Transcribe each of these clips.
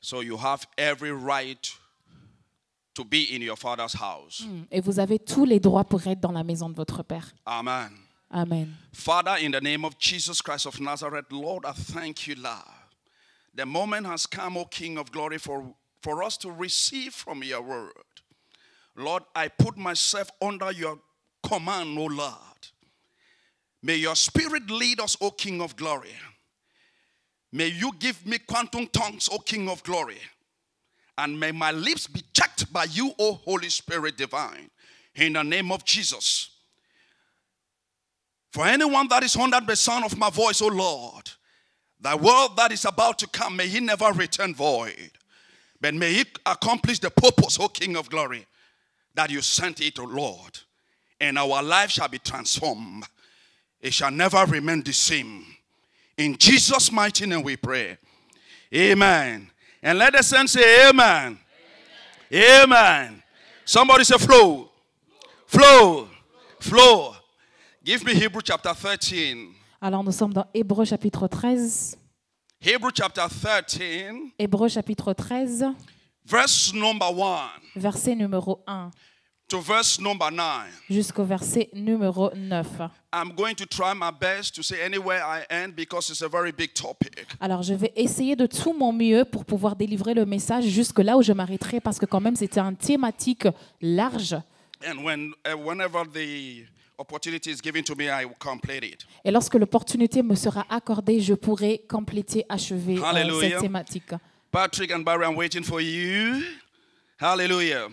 So you have every right to be in your father's house. Et vous avez tous les droits pour être dans la maison de votre Père. Amen. Amen. Father, in the name of Jesus Christ of Nazareth, Lord, I thank you, Lord. The moment has come, O King of glory, for us to receive from your word. Lord, I put myself under your command, O Lord. May your spirit lead us, O King of glory. May you give me quantum tongues, O King of glory. And may my lips be checked by you, O Holy Spirit divine. In the name of Jesus. For anyone that is under the sound of my voice, O Lord, the word that is about to come, may he never return void. But may it accomplish the purpose, O King of glory, that you sent it, O Lord. And our life shall be transformed. It shall never remain the same. In Jesus' mighty name we pray. Amen. And let the saints say amen. Amen. Amen. Somebody say flow. Flow. Flow. Give me Hebrew chapter 13. Alors nous sommes dans Hébreux chapitre 13. Hebrew chapter 13. Hébreux chapitre 13. Verse number 1. Verset numéro 1. To verse number 9. Jusqu'au verset numéro 9. I'm going to try my best to say anywhere I end because it's a very big topic. Alors je vais essayer de tout mon mieux pour pouvoir délivrer le message jusque là où je m'arrêterai parce que quand même c'était une thématique large. And whenever the opportunity is given to me, I will complete it. Et lorsque l'opportunité me sera accordée, je pourrai compléter, achever cette thématique. Patrick and Barry, I'm waiting for you. Hallelujah.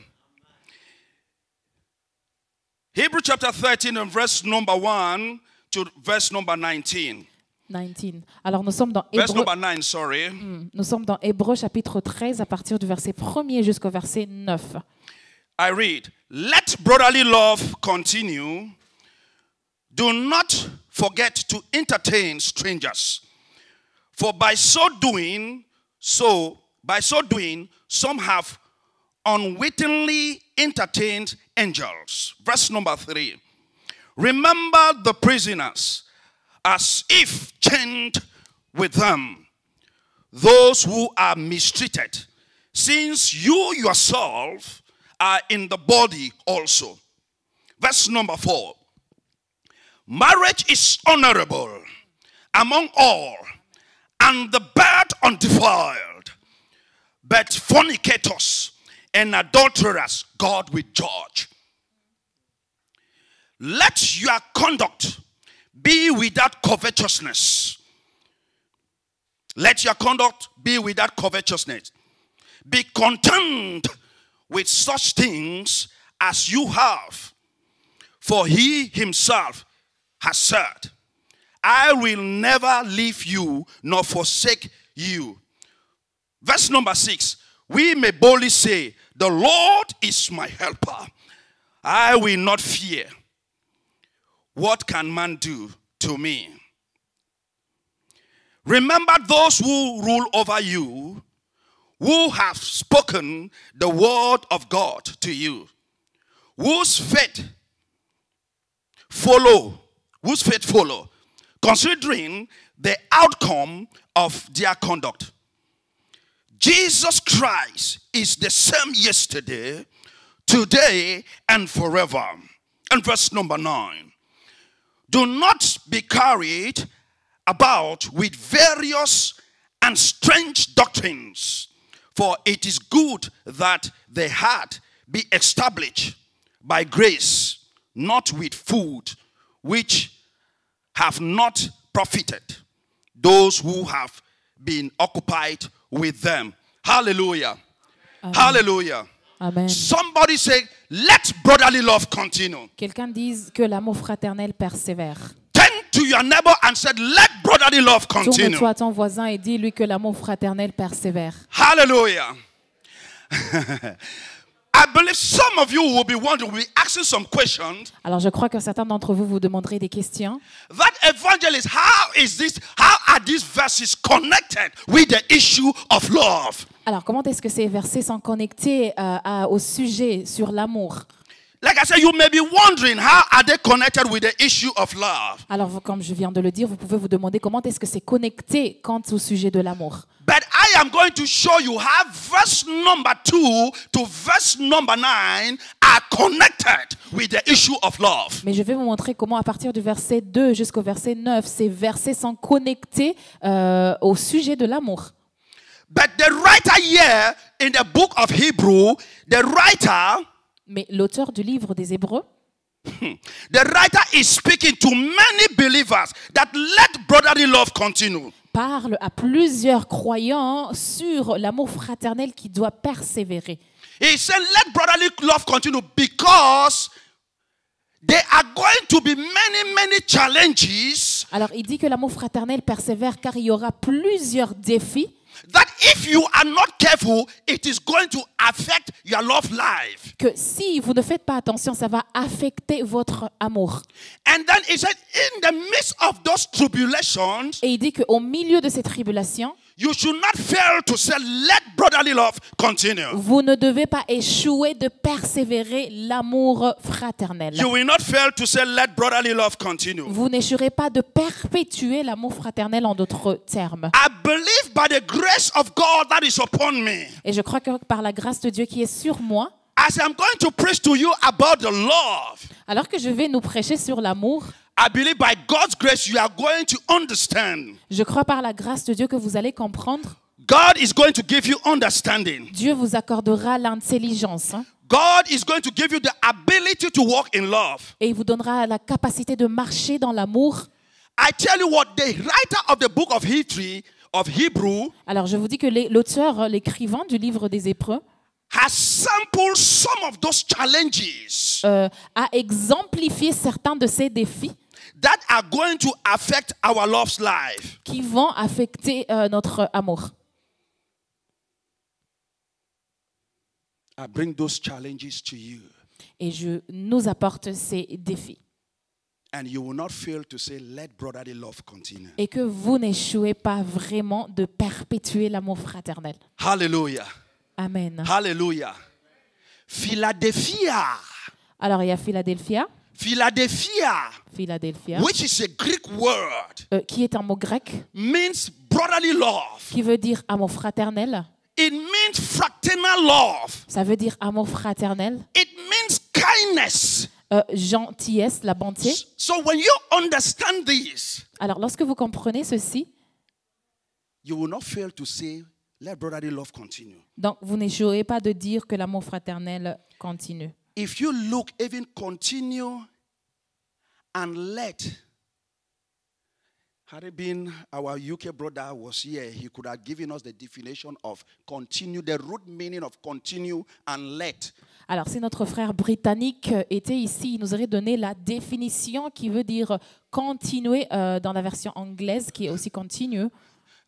Hebrew chapter 13 and verse number 1 to verse number 19. 19. Alors nous sommes dans Verse Hébreux, number 9, sorry. nous sommes dans Hébreux chapitre 13 à partir du verset 1er jusqu'au verset 9. I read, let brotherly love continue. Do not forget to entertain strangers. For by so doing, some have unwittingly entertained angels. Verse number 3. Remember the prisoners as if chained with them, those who are mistreated, since you yourself are in the body also. Verse number 4. Marriage is honorable among all, and the bed undefiled, but fornicators and adulterers God will judge. Let your conduct be without covetousness. Let your conduct be without covetousness. Be content with such things as you have. For he himself has said, I will never leave you nor forsake you. Verse number 6. We may boldly say, the Lord is my helper. I will not fear. What can man do to me? Remember those who rule over you, who have spoken the word of God to you, whose faith follow, considering the outcome of their conduct. Jesus Christ is the same yesterday, today, and forever. And verse number 9. Do not be carried about with various and strange doctrines, for it is good that the heart be established by grace, not with food, which have not profited those who have been occupied with them. Hallelujah. Amen. Hallelujah. Amen. Somebody say, let brotherly love continue. Quelqu'un dise que l'amour fraternel persévère. Turn to your neighbor and said, let brotherly love continue. Tourne-toi à ton voisin et dis-lui que l'amour fraternel persévère. Hallelujah. I believe some of you will be wondering, will be asking some questions. Alors je crois que certains d'entre vous vous demanderez des questions. That evangelist, how are these verses connected with the issue of love? Alors comment est-ce que ces versets sont connectés au sujet sur l'amour? Like I said, you may be wondering how are they connected with the issue of love. Alors, comme je viens de le dire, vous pouvez vous demander comment est-ce que c'est connecté quant au sujet de l'amour. But I am going to show you how verse number 2 to verse number 9 are connected with the issue of love. Mais je vais vous montrer comment à partir du verset 2 jusqu'au verset 9, ces versets sont connectés au sujet de l'amour. But the writer here in the book of Hebrew, the writer Mais l'auteur du livre des Hébreux, the writer is speaking to many believers that let brotherly love continue. parle à plusieurs croyants sur l'amour fraternel qui doit persévérer. He said, let brotherly love continue because there are going to be many challenges Alors, il dit que l'amour fraternel persévère car il y aura plusieurs défis that if you are not careful, it is going to affect your love life. que si vous ne faites pas attention, ça va affecter votre amour. And then he said, in the midst of those tribulations, Et il dit qu'au milieu de ces tribulations, you should not fail to say, let brotherly love continue. vous ne devez pas échouer de persévérer l'amour fraternel. You will not fail to say, let brotherly love continue. Vous n'échouerez pas de perpétuer l'amour fraternel en d'autres termes. I believe by the grace of God that is upon me, Et je crois que par la grâce de Dieu qui est sur moi, as I'm going to preach to you about the love, alors que je vais nous prêcher sur l'amour, I believe by God's grace you are going to understand. je crois par la grâce de Dieu que vous allez comprendre. God is going to give you understanding. Dieu vous accordera l'intelligence God is going to give you the ability to walk in love. et il vous donnera la capacité de marcher dans l'amour. I tell you what, the writer of the book of Hebrew Alors je vous dis que l'auteur, l'écrivain du livre des Hébreux, has sampled some of those challenges a exemplifié certains de ces défis that are going to affect our love's life. qui vont affecter notre amour. I bring those challenges to you, Et je nous apporte ces défis. and you will not fail to say, let brotherly love continue. Et que vous n'échouez pas vraiment de perpétuer l'amour fraternel. Hallelujah. Amen. Hallelujah. Philadelphia. Alors il y a Philadelphia, Philadelphia, which is a Greek word, qui est un mot grec, means brotherly love. qui veut dire amour fraternel. It means fraternal love. Ça veut dire amour fraternel. It means kindness. Gentillesse, la bonté. So when you understand this, Alors lorsque vous comprenez ceci, you will not fail to say, let brotherly love continue. donc vous n'échouerez pas de dire que l'amour fraternel continue. If you look, even continue and let. Had it been our UK brother was here, he could have given us the definition of continue, the root meaning of continue and let. Alors, si notre frère britannique était ici, il nous aurait donné la définition qui veut dire continuer dans la version anglaise, qui est aussi continue.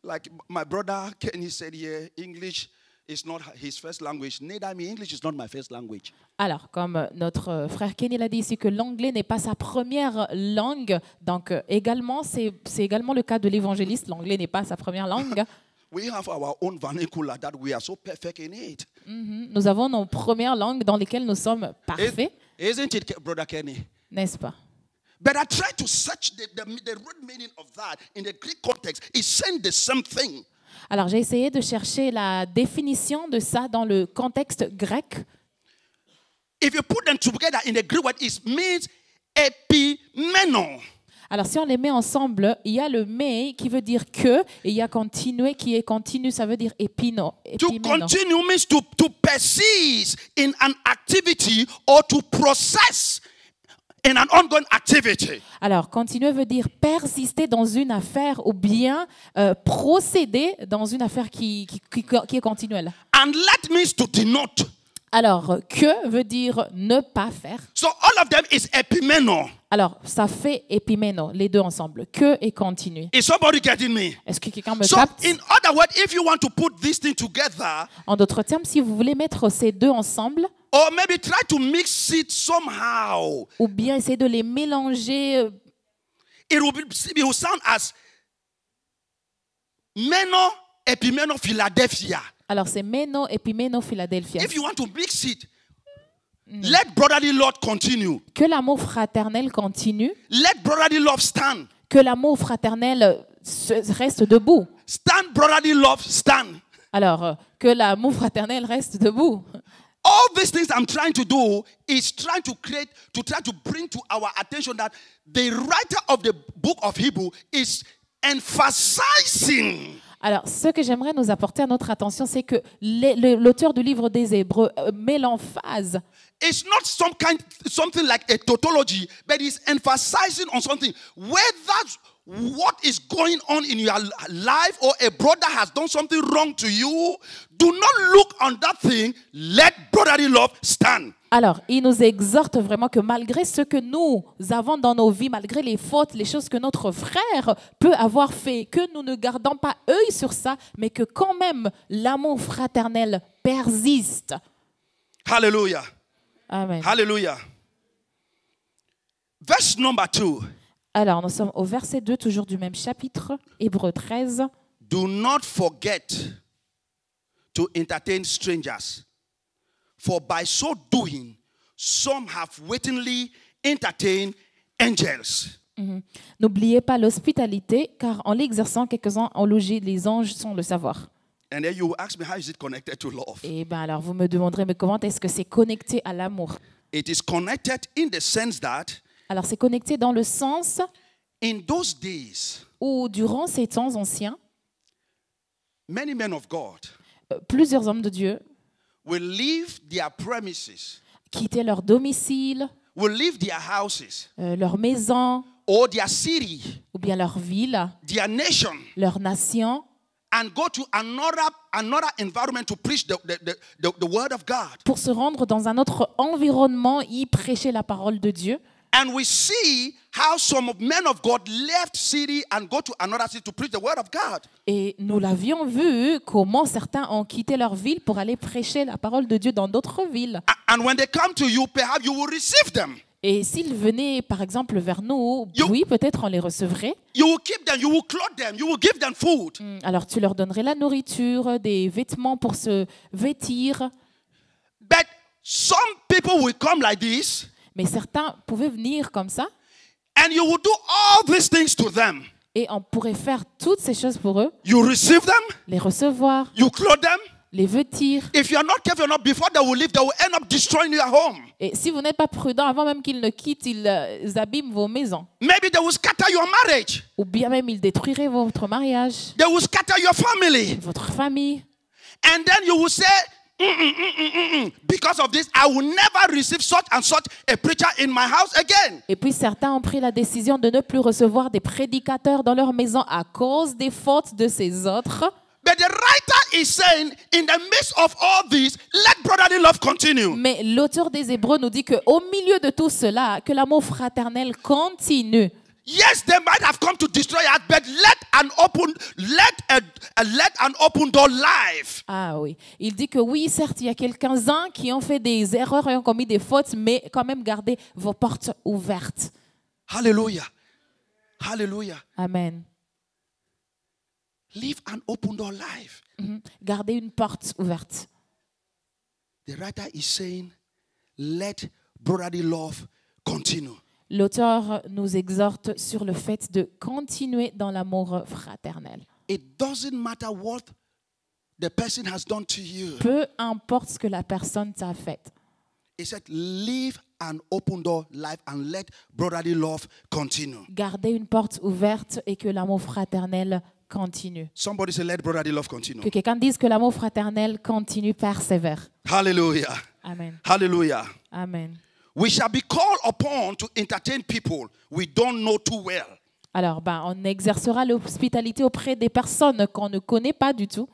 Like my brother Kenny said here, English is not his first language. Neither me, English is not my first language. Alors, comme notre frère Kenny l'a dit ici, que l'anglais n'est pas sa première langue, donc également, c'est également le cas de l'évangéliste, l'anglais n'est pas sa première langue. We have our own vernacular that we are so perfect in it. Nous avons nos premières langues dans lesquelles nous sommes parfaits, Isn't it, Brother Kenny? n'est-ce pas? But I try to search the root meaning of that in the Greek context. It's saying the same thing. Alors, j'ai essayé de chercher la définition de ça dans le contexte grec. If you put them together in the Greek word, it means epimeno. Alors, si on les met ensemble, il y a le mais qui veut dire que, et il y a continuer qui est continu, ça veut dire épino. To continue means to persist in an activity or to process in an ongoing activity. Alors, continuer veut dire persister dans une affaire ou bien procéder dans une affaire qui est continuelle. And let means to denote. Alors, que veut dire ne pas faire. So all of them is epimeno. Alors, ça fait épimeno, les deux ensemble, que et continue. Is somebody getting me? Est-ce que quelqu'un me So capte? in other words, if you want to put this thing together, En d'autres termes, si vous voulez mettre ces deux ensemble, or maybe try to mix it somehow, ou bien essayer de les mélanger, it will sound as meno epimeno Philadelphia. alors c'est meno, épimeno, Philadelphia. If you want to mix it, Let brotherly love continue. Que l'amour fraternel continue, Let brotherly love stand. que l'amour fraternel reste debout. Stand, brotherly love, stand. Alors, que l'amour fraternel reste debout. All these things I'm trying to do is try to bring to our attention that the writer of the book of Hebrew is emphasizing. Alors, ce que j'aimerais nous apporter à notre attention, c'est que l'auteur du livre des Hébreux met l'emphase. It's not something like a tautology, but it's emphasizing on something. Whether what is going on in your life or a brother has done something wrong to you, do not look on that thing. Let brotherly love stand. Alors, il nous exhorte vraiment que malgré ce que nous avons dans nos vies, malgré les fautes, les choses que notre frère peut avoir fait, que nous ne gardons pas œil sur ça, mais que quand même l'amour fraternel persiste. Hallelujah. Amen. Hallelujah. Verse number 2. Alors, nous sommes au verset 2, toujours du même chapitre, Hébreux 13. Do not forget to entertain strangers, for by so doing, some have wittingly entertained angels. N'oubliez pas l'hospitalité, car en l'exerçant, quelques-uns ont logé les anges sans le savoir. And then you will ask me, how is it connected to love? Et bien alors, vous me demanderez, mais comment est-ce que c'est connecté à l'amour? It is connected in the sense that Alors, c'est connecté dans le sens in those days, où, durant ces temps anciens, many men of God plusieurs hommes de Dieu will leave their premises, quittaient leur domicile, will leave their houses, leur maison, or their city, ou bien leur ville, their nation, leur nation, and go to another environment to preach the word of God. pour se rendre dans un autre environnement, y prêcher la parole de Dieu. And we see how some men of God left city and go to another city to preach the word of God. Et nous l'avions vu, comment certains ont quitté leur ville pour aller prêcher la parole de Dieu dans d'autres villes. And when they come to you, perhaps you will receive them. Et s'ils venaient, par exemple, vers nous, oui, peut-être on les recevrait. You will keep them, you will clothe them, you will give them food. Alors tu leur donnerais la nourriture, des vêtements pour se vêtir. But some people will come like this. Mais certains pouvaient venir comme ça. And you will do all these things to them. Et on pourrait faire toutes ces choses pour eux. You receive them. Les recevoir. You clothe them. Les vêtir. If you are not careful enough, before they will leave, they will end up destroying your home. Et si vous n'êtes pas prudent, avant même qu'ils ne quittent, ils abîment vos maisons. Maybe they will scatter your marriage. Ou bien même ils détruiraient votre mariage. They will scatter your family. Votre famille. And then you will say, because of this, I will never receive such and such a preacher in my house again. Et puis certains ont pris la décision de ne plus recevoir des prédicateurs dans leur maison à cause des fautes de ces autres. But the writer is saying, in the midst of all this, let brotherly love continue. Mais l'auteur des Hébreux nous dit qu'au milieu de tout cela, que l'amour fraternel continue. Yes, they might have come to destroy us, but let an open door live. Ah oui. Il dit que oui, certes, il y a quelques-uns qui ont fait des erreurs et ont commis des fautes, mais quand même gardez vos portes ouvertes. Hallelujah. Hallelujah. Amen. Leave an open door live. Gardez une porte ouverte. The writer is saying, let brotherly love continue. L'auteur nous exhorte sur le fait de continuer dans l'amour fraternel. It doesn't matter what the person has done to you. Peu importe ce que la personne t'a fait. He said, leave an open door live and let brotherly love continue. Gardez une porte ouverte et que l'amour fraternel continue. Somebody say, let brotherly love continue. Que quelqu'un dise que l'amour fraternel continue, persévère. Hallelujah. Amen. Hallelujah. Amen. We shall be called upon to entertain people we don't know too well. Alors, on exercera l'hospitalité auprès des personnes qu'on ne connaît pas du tout.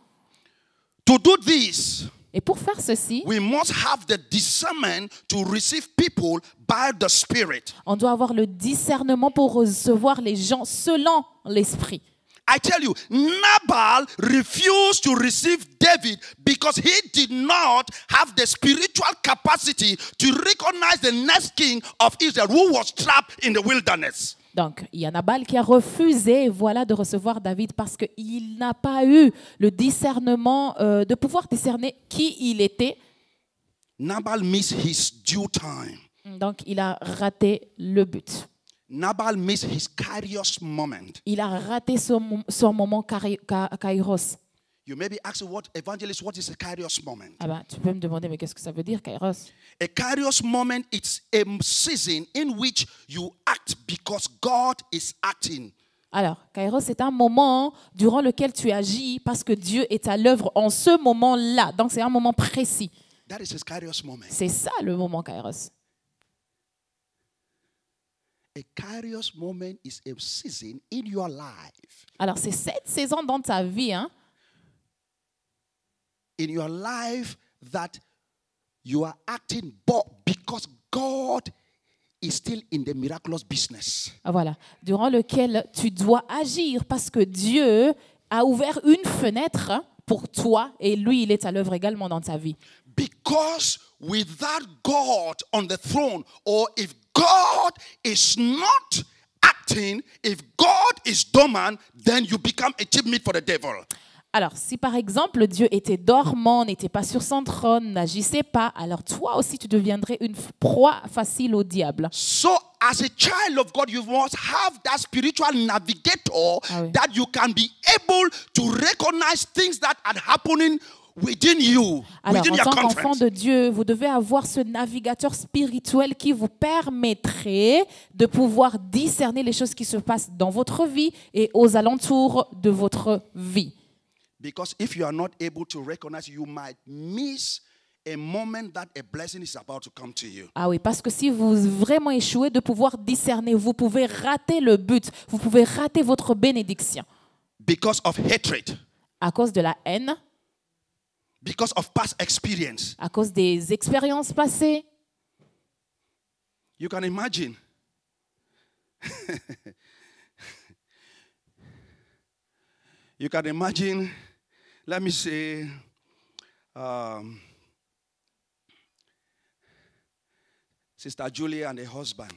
To do this, Et pour faire ceci, we must have the discernment to receive people by the Spirit. on doit avoir le discernement pour recevoir les gens selon l'esprit. I tell you, Nabal refused to receive David because he did not have the spiritual capacity to recognize the next king of Israel who was trapped in the wilderness. Donc, il y a Nabal qui a refusé de recevoir David parce qu'il n'a pas eu le discernement de pouvoir discerner qui il était. Nabal missed his due time. Donc, il a raté le but. Nabal missed his kairos moment. Il a raté son moment kairos. You may be asking, what is a kairos moment? Ah ben, tu peux me demander, mais qu'est-ce que ça veut dire, kairos? A kairos moment, it's a season in which you act because God is acting. Alors, kairos, c'est un moment durant lequel tu agis parce que Dieu est à l'œuvre en ce moment-là. Donc, c'est un moment précis. That is his kairos moment. C'est ça le moment kairos. A kairos moment is a season in your life. Alors, c'est cette saison dans ta vie, hein, In your life that you are acting but because God is still in the miraculous business. voilà, durant lequel tu dois agir parce que Dieu a ouvert une fenêtre pour toi et lui, il est à l'œuvre également dans ta vie. Because without God on the throne, or if God is not acting, if God is dormant, then you become a cheap meat for the devil. Alors, si par exemple Dieu était dormant, n'était pas sur son trône, n'agissait pas, alors toi aussi tu deviendrais une proie facile au diable. So, as a child of God, you must have that spiritual navigator oui. that you can be able to recognize things that are happening within you, Alors, within en your tant qu'enfant conference. de Dieu, vous devez avoir ce navigateur spirituel qui vous permettrait de pouvoir discerner les choses qui se passent dans votre vie et aux alentours de votre vie. Because if you are not able to recognize, you might miss a moment that a blessing is about to come to you. Ah oui, parce que si vous vraiment échouez de pouvoir discerner, vous pouvez rater le but, vous pouvez rater votre bénédiction. Because of hatred, À cause de la haine, because of past experience. à cause des expériences passées. You can imagine. You can imagine, let me say, Sister Julia and her husband.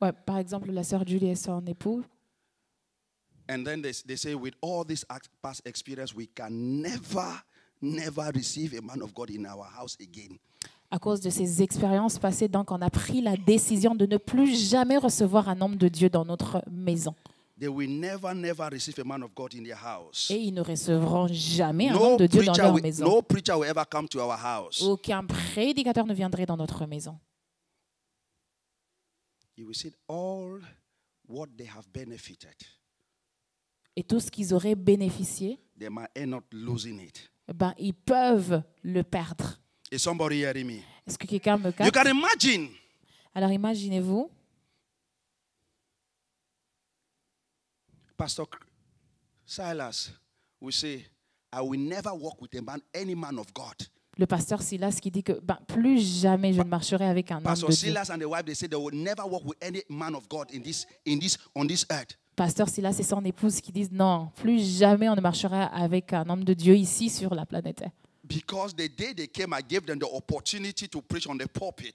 Ouais, par exemple, la sœur Julie et son époux. And then they say, with all this past experience, we can never receive a man of God in our house again. À cause de ces expériences passées, donc, on a pris la décision de ne plus jamais recevoir un homme de Dieu dans notre maison. They will never receive a man of God in their house. Et ils ne recevront jamais un homme de Dieu dans leur maison. No preacher will ever come to our house. Aucun prédicateur ne viendrait dans notre maison. You will see all what they have benefited. Et tout ce qu'ils auraient bénéficié, They might end up losing it. ben, ils peuvent le perdre. Is somebody hearing me? Est-ce que quelqu'un me You capte? can imagine. Alors imaginez-vous, Pastor Silas will say, I will never walk with any man of God. le pasteur Silas qui dit que ben, plus jamais je ne marcherai avec un homme Pastor de Dieu. Silas and the wife, they say they will never walk with any man of God on this earth. Pasteur Silas et son épouse qui disent non, plus jamais on ne marchera avec un homme de Dieu ici sur la planète Terre. Because the day they came, I gave them the opportunity to preach on the pulpit.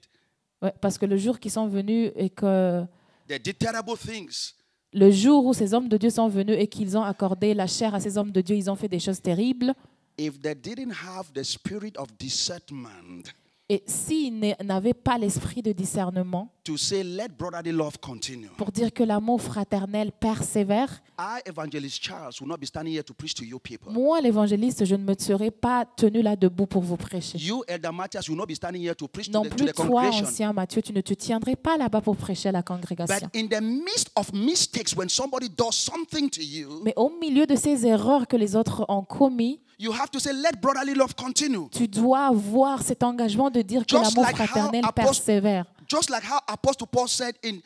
Ouais, parce que le jour qu'ils sont venus et que They did terrible things. le jour où ces hommes de Dieu sont venus et qu'ils ont accordé la chair à ces hommes de Dieu, ils ont fait des choses terribles. If they didn't have the spirit of discernment Et s'ils n'avaient pas l'esprit de discernement to say, let brotherly love continue, pour dire que l'amour fraternel persévère, I, Evangelist Charles, will not be standing here to preach to you people. moi, l'évangéliste, je ne me serais pas tenu là debout pour vous prêcher. You, Elder Matthias, will not be standing here to preach Non to plus the toi, congregation. ancien Matthieu, tu ne te tiendrais pas là-bas pour prêcher à la But congrégation. in the midst of mistakes, when somebody does something to you, Mais au milieu de ces erreurs que les autres ont commis, you have to say, let brotherly love continue. tu dois avoir cet engagement de dire que Just l'amour like how fraternel Apostle- persévère. Just like how Apostle Paul said in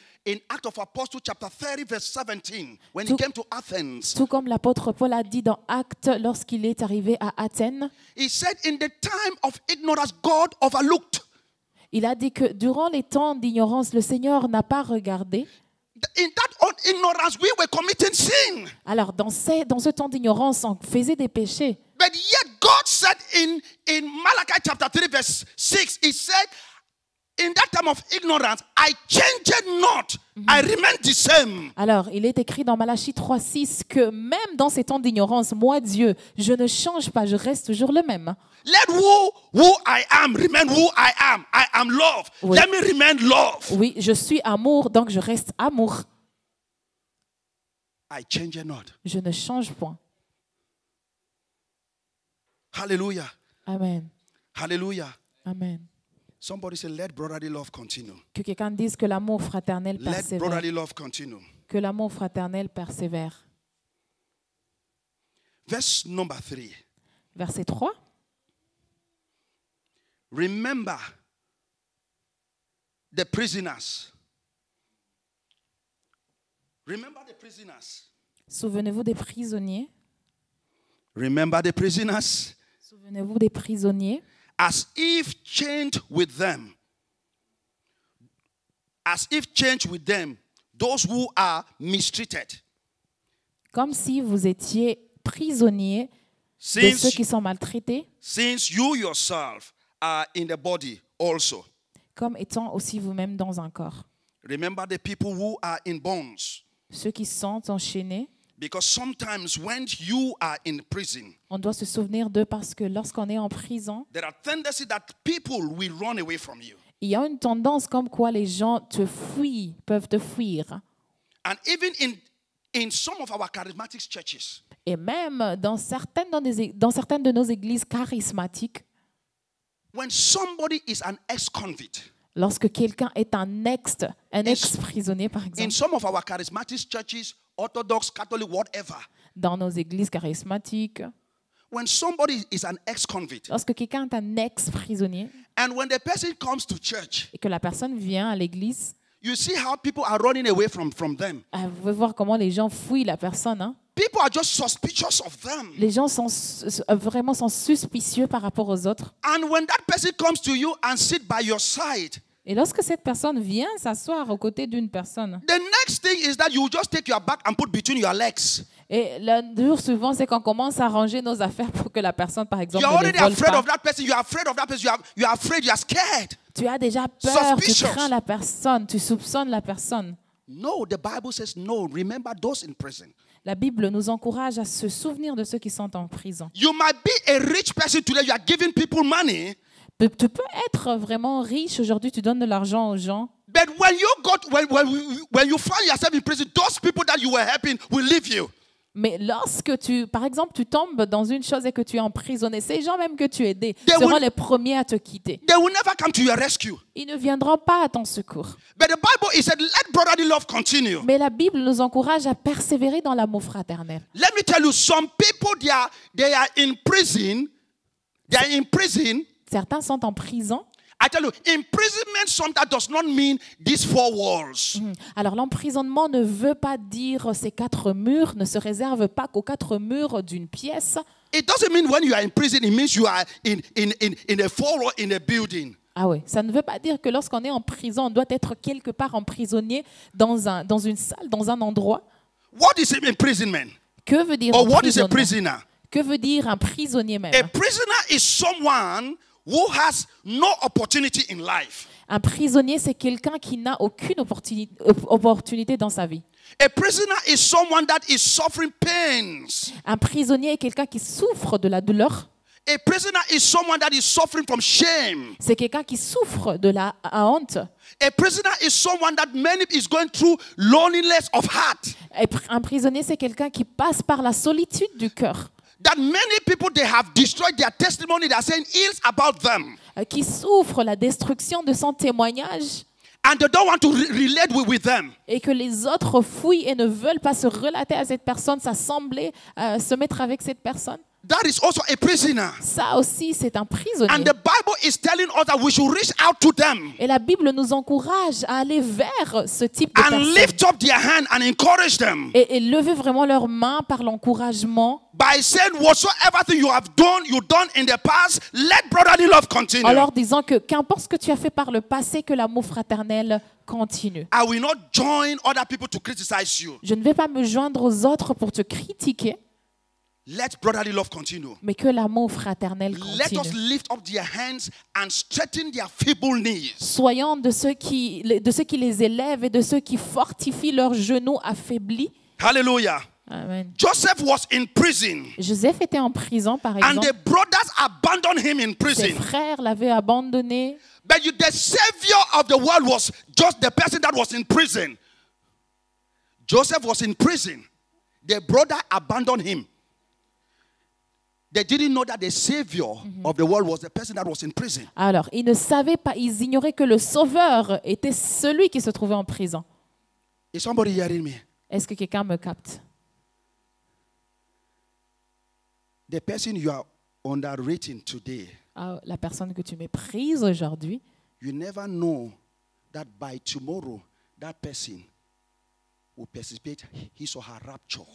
Acts of Apostles chapter 30 verse 17 when he Tout- came to Athens. Tout comme l'apôtre Paul a dit dans Actes lorsqu'il est arrivé à Athènes, He said in the time of ignorance God overlooked. il a dit que durant les temps d'ignorance, le Seigneur n'a pas regardé. In that ignorance we were committing sin. Alors dans ce temps d'ignorance, on faisait des péchés. But yet God said in Malachi chapter 3 verse 6, he said, in that time of ignorance, I changed not. I remain the same. Alors, il est écrit dans Malachie 3:6 que même dans ces temps d'ignorance, moi, Dieu, je ne change pas, je reste toujours le même. Let who I am remain who I am. I am love. Oui. Let me remain love. Oui, je suis amour, donc je reste amour. I change not. Je ne change point. Hallelujah. Amen. Hallelujah. Amen. Somebody say, let brotherly love continue. Que quelqu'un dise que l'amour fraternel Let persévère. brotherly love continue. Que l'amour fraternel persévère. Verse number 3. Verset 3. Remember the prisoners. Remember the prisoners. Souvenez-vous des prisonniers. Remember the prisoners. Souvenez-vous des prisonniers. As if chained with them. As if chained with them. Those who are mistreated. Comme si vous étiez prisonniers de ceux qui sont maltraités, Since you yourself are in the body also. comme étant aussi vous-même dans un corps. Remember the people who are in bonds. Ceux qui sont enchaînés, Because sometimes when you are in prison, on doit se souvenir d'eux parce que lorsqu'on est en prison, there are tendencies that people will run away from you. il y a une tendance comme quoi les gens te fuient, peuvent te fuir. And even in some of our charismatic churches, Et même dans certaines de nos églises charismatiques, when somebody is an ex-convict, lorsque quelqu'un est un ex-prisonnier, par in exemple, some of our charismatic churches, Orthodox, Catholic, whatever, dans nos églises charismatiques, when somebody is an ex-convict, lorsque quelqu'un est un ex-prisonnier and when the person comes to church, et que la personne vient à l'église, you see how people are running away from them. vous pouvez voir comment les gens fuient la personne. Hein? People are just suspicious of them. Les gens sont vraiment suspicieux par rapport aux autres. And when that person comes to you and sit by your side, Et lorsque cette personne vient s'asseoir aux côtés d'une personne, the next thing is that you just take your bag and put between your legs. et le jour suivant, c'est qu'on commence à ranger nos affaires pour que la personne, par exemple, You're ne already les vole afraid pas. of that person. You are afraid of that person. You are afraid. You are scared. Tu as déjà peur, tu Suspicious. crains la personne, tu soupçonnes la personne. No, the Bible says no. Remember those in prison. La Bible nous encourage à se souvenir de ceux qui sont en prison. You might be a rich person today. You are giving people money. Tu peux être vraiment riche aujourd'hui, tu donnes de l'argent aux gens. But when you find yourself in prison, those people that you were helping will leave you. Mais lorsque par exemple, tu tombes dans une chose et que tu es emprisonné, ces gens même que tu aidais They seront will- les premiers à te quitter. They will never come to your rescue. Ils ne viendront pas à ton secours. But the Bible is said, let brotherly love continue. Mais la Bible nous encourage à persévérer dans l'amour fraternel. Let me tell you, some people they are in prison. They are in prison. Certains sont en prison. I tell you, imprisonment sometimes does not mean these four walls. Alors l'emprisonnement ne veut pas dire ces quatre murs, ne se réserve pas qu'aux quatre murs d'une pièce. It doesn't mean when you are in prison, it means you are in a four wall in a building. Ah oui, ça ne veut pas dire que lorsqu'on est en prison, on doit être quelque part emprisonné dans une salle, dans un endroit. What is imprisonment? Que veut dire Or what is a emprisonnement? prisoner? Que veut dire un prisonnier même? A prisoner is someone who has no opportunity in life. Un prisonnier, c'est quelqu'un qui n'a aucune opportunité dans sa vie. A prisoner is someone that is suffering pains. Un prisonnier est quelqu'un qui souffre de la douleur. A prisoner is someone that is suffering from shame. C'est quelqu'un qui souffre de la honte. A prisoner is someone that many is going through loneliness of heart. Et un prisonnier, c'est quelqu'un qui passe par la solitude du cœur. That many people, they have destroyed their testimony. They are saying ills about them. Qui souffre la destruction de son témoignage. And they don't want to relate with them. Et que les autres fuient et ne veulent pas se relater à cette personne, s'assembler, se mettre avec cette personne. That is also a prisoner. Ça aussi, c'est un prisonnier. And the Bible is telling us that we should reach out to them Et la Bible nous encourage à aller vers ce type de and personnes. lift up their hand and encourage them Et lever vraiment leurs mains par l'encouragement. by saying, whatsoever thing you done in the past, let brotherly love continue. En leur disant que qu'importe ce que tu as fait par le passé, que l'amour fraternel continue. I will not join other people to criticize you. Je ne vais pas me joindre aux autres pour te critiquer. Let brotherly love continue. mais que l'amour fraternel Let us continue. lift up their hands and strengthen their feeble knees. Soyons de ceux qui les élèvent et de ceux qui fortifient leurs genoux affaiblis. Hallelujah. Amen. Joseph was in prison, Joseph était en prison, par and exemple. the brothers abandoned him in Ses prison. frères l'avaient abandonné. But the savior of the world was just the person that was in prison. Joseph was in prison. The brother abandoned him. They didn't know that the savior of the world was the person that was in prison. Alors, ils ne savaient pas, ils ignoraient que le sauveur était celui qui se trouvait en prison. Is somebody hearing me? Est-ce que quelqu'un me capte? The person you are underrating today, Ah, la personne que tu méprises aujourd'hui, you never know that by tomorrow that person will participate his or her rapture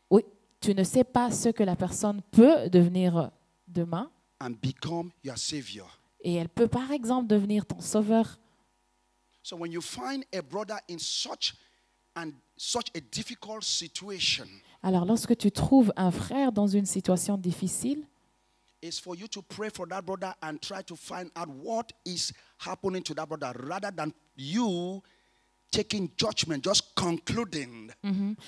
oui, tu ne sais pas ce que la personne peut devenir demain. and become your savior. Et elle peut, par exemple, devenir ton sauveur. So when you find a brother in such a difficult situation, Alors, lorsque tu trouves un frère dans une situation difficile, it's for you to pray for that brother and try to find out what is happening to that brother rather than you taking judgment, just concluding.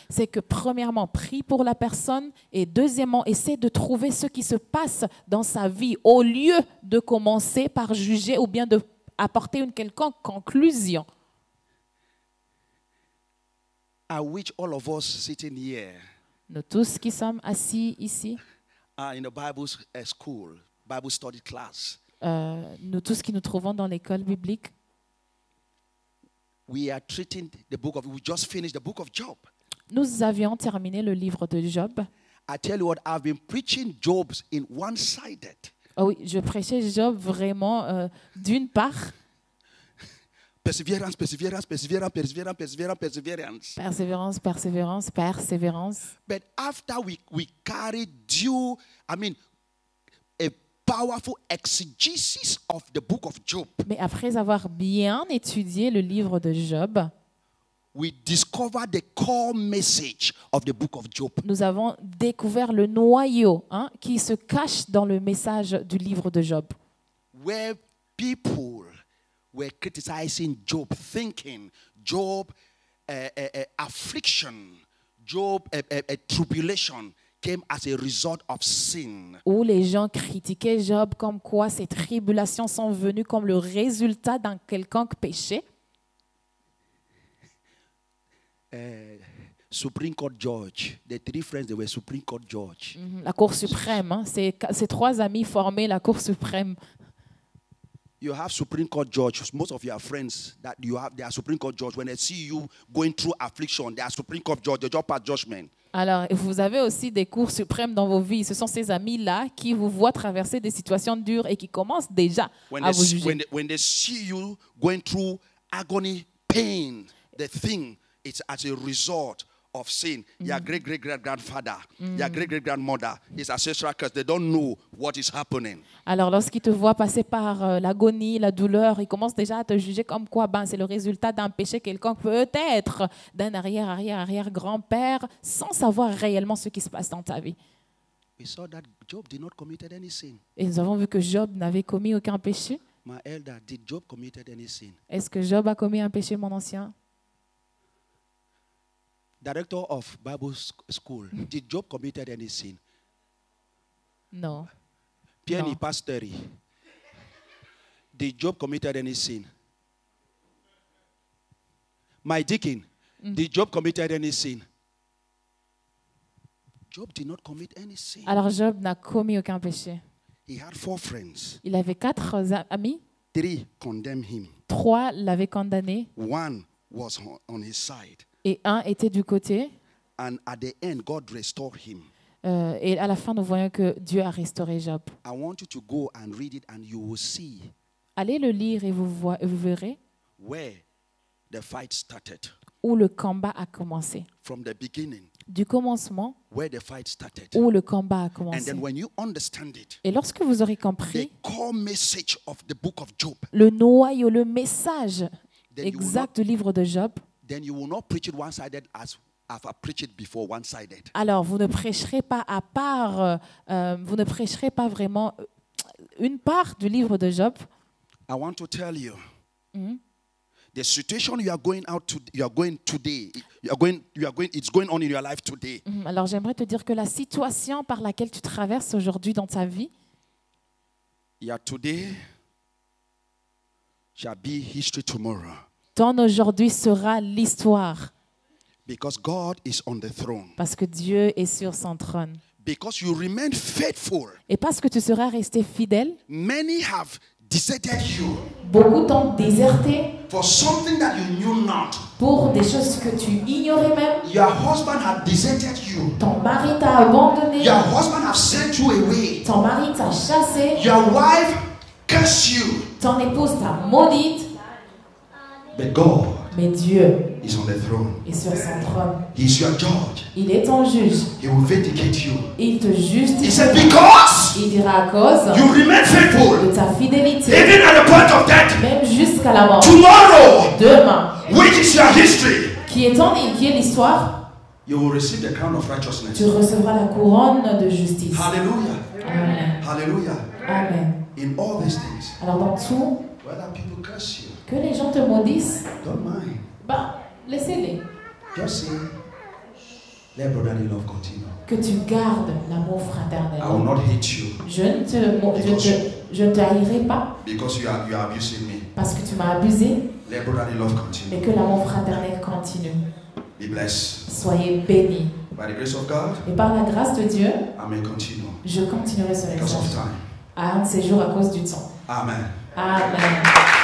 c'est que premièrement, prie pour la personne et deuxièmement, essaie de trouver ce qui se passe dans sa vie au lieu de commencer par juger ou bien de apporter une quelconque conclusion. I wish all of us sitting here Nous tous qui sommes assis ici, are in a Bible school, Bible study class. nous tous qui nous trouvons dans l'école biblique, We are treating the book of, we just finished the book of Job. nous avions terminé le livre de Job. I tell you what, I've been preaching Jobs in one-sided. Ah oui, je prêchais Job vraiment d'une part, Perseverance, perseverance, perseverance, perseverance, perseverance, perseverance. persévérance, persévérance, persévérance. But after we carried due, a powerful exegesis of the book of Job, Mais après avoir bien étudié le livre de Job, we discovered the core message of the book of Job. nous avons découvert le noyau qui se cache dans le message du livre de Job. Where people were criticizing Job, thinking Job affliction, Job tribulation came as a result of sin. Où les gens critiquaient Job comme quoi ces tribulations sont venues comme le résultat d'un quelconque péché. Supreme Court judge, the three friends, they were Supreme Court judge. La Cour suprême, ces trois amis formaient la Cour suprême. You have Supreme Court judge. Most of your friends that you have, they are Supreme Court judge. When they see you going through affliction, they are Supreme Court judge. They just pass judgment. Alors, vous avez aussi des cours suprêmes dans vos vies. Ce sont ces amis-là qui vous voient traverser des situations dures et qui commencent déjà à vous juger. When they see you going through agony, pain, the thing, it's as a result of sin. Your great-great-great-grandfather, your great-great-grandmother is ancestral curse. They don't know what is happening. Alors, lorsqu'ils te voient passer par l'agonie, la douleur, ils commencent déjà à te juger comme quoi c'est le résultat d'un péché quelconque, peut-être d'un arrière-arrière-arrière-grand-père, sans savoir réellement ce qui se passe dans ta vie. We saw that Job did not commit any sin. Et nous avons vu que Job n'avait commis aucun péché. My elder, did Job committed any sin? Est-ce que Job a commis un péché, mon ancien? Director of Bible school, did Job committed any sin? Non. Pierre No. Pastori, did Job committed any sin? My deacon, did Job committed any sin? Job did not commit any sin. Alors Job n'a commis aucun péché. He had 4 friends. Il avait 4 amis. 3 condemned him. 3 l'avaient condamné 1 was on his side. et 1 était du côté. And at the end, God restored him. Et à la fin, nous voyons que Dieu a restauré Job. I want you to go and read it and you will see Allez le lire et vous verrez where the fight started. où le combat a commencé. From the beginning, Du commencement, where the fight started. où le combat a And commencé. then when you understand it, Et lorsque vous aurez the compris core message of the book of Job, le noyau, le message then you will exact du livre de Job, then you will not preach it one-sided as I've preached it before, one-sided. Alors, vous ne prêcherez pas à part, vous ne prêcherez pas vraiment une part du livre de Job. I want to tell you, the situation you are going today, it's going on in your life today. Alors, j'aimerais te dire que la situation par laquelle tu traverses aujourd'hui dans ta vie, Today shall be history tomorrow. ton aujourd'hui sera l'histoire. Because God is on the throne. Parce que Dieu est sur son trône. Because you remain faithful. Et parce que tu seras resté fidèle, Many have deserted you beaucoup t'ont déserté for something that you knew not. pour des choses que tu ignorais même. Your husband had deserted you. Ton mari t'a abandonné. Your husband have sent you away. Ton mari t'a chassé. Your wife cursed you. Ton épouse t'a maudite. But God Mais Dieu is on the throne. est sur son trône. He is your judge. Il est ton juge. He will vindicate you. Il te He justifie. said, because Il dira à cause you remain faithful, de ta fidélité, even at the point of death, même jusqu'à la mort. tomorrow, Demain, which is your history, qui est l'histoire, you will receive the crown of righteousness. tu recevras la couronne de justice. Hallelujah. Amen. Hallelujah. Amen. In all these things, Alors dans tout, whether people curse you, que les gens te maudissent, don't mind. ben, laissez-les. Just say, let brotherly love continue. Que tu gardes l'amour fraternel. I will not hate you Je ne te haïrai pas because you are abusing me. parce que tu m'as abusé, Let brotherly love mais continue. que l'amour fraternel continue. Be blessed. Soyez bénis. By the grace of God, Et par la grâce de Dieu, I may continue je continuerai ce because of message time. à un de ces jours à cause du temps. Amen. Amen.